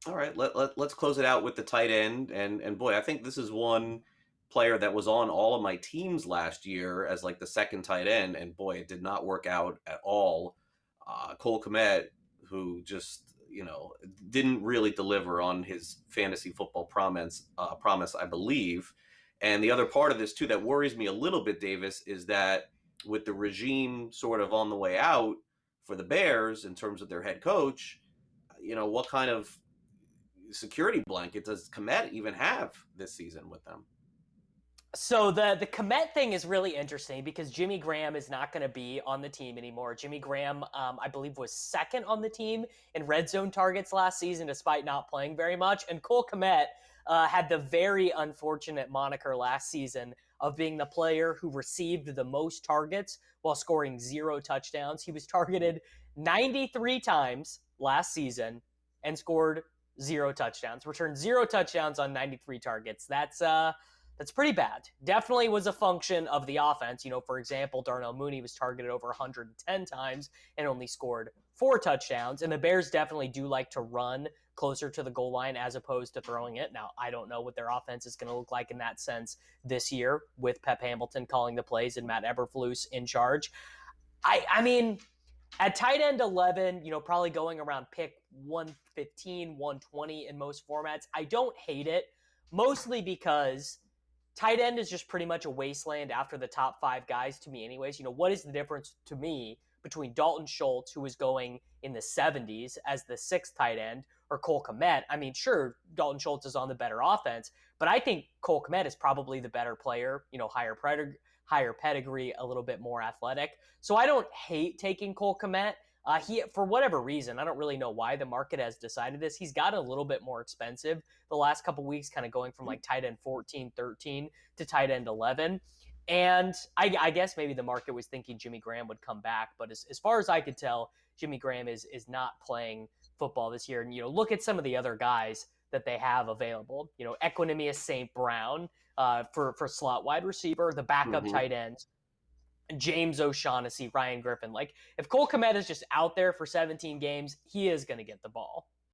All right, let's close it out with the tight end. And boy, I think this is one player that was on all of my teams last year as like the second tight end, and boy, it did not work out at all. Cole Kmet, who just didn't really deliver on his fantasy football promise, I believe. And the other part of this too that worries me a little bit, Davis, is that with the regime sort of on the way out for the Bears in terms of their head coach, what kind of security blanket does Komet even have this season with them? So the Komet thing is really interesting because Jimmy Graham is not going to be on the team anymore. Jimmy Graham, I believe, was second on the team in red zone targets last season, despite not playing very much. And Cole Kmet had the very unfortunate moniker last season of being the player who received the most targets while scoring 0 touchdowns. He was targeted 93 times last season and scored 0 touchdowns, returned 0 touchdowns on 93 targets. That's pretty bad. Definitely was a function of the offense. For example, Darnell Mooney was targeted over 110 times and only scored 4 touchdowns. And the Bears definitely do like to run closer to the goal line as opposed to throwing it. Now, I don't know what their offense is going to look like in that sense this year with Pep Hamilton calling the plays and Matt Eberflus in charge. I mean, at tight end 11, probably going around pick 115, 120 in most formats. I don't hate it, mostly because tight end is just pretty much a wasteland after the top 5 guys to me anyways. What is the difference to me between Dalton Schultz, who is going in the 70s as the 6th tight end, or Cole Kmet? I mean, sure, Dalton Schultz is on the better offense, but I think Cole Kmet is probably the better player, higher pedigree, a little bit more athletic. So I don't hate taking Cole Kmet. He, for whatever reason, I don't really know why the market has decided this. He's got a little bit more expensive the last couple weeks, kind of going from like tight end 14, 13 to tight end 11. And I guess maybe the market was thinking Jimmy Graham would come back. But as far as I could tell, Jimmy Graham is not playing football this year. And, look at some of the other guys that they have available. Equanimous St. Brown for slot wide receiver, the backup Mm-hmm. tight end, James O'Shaughnessy, Ryan Griffin. Like, if Cole Kmet is just out there for 17 games, he is going to get the ball.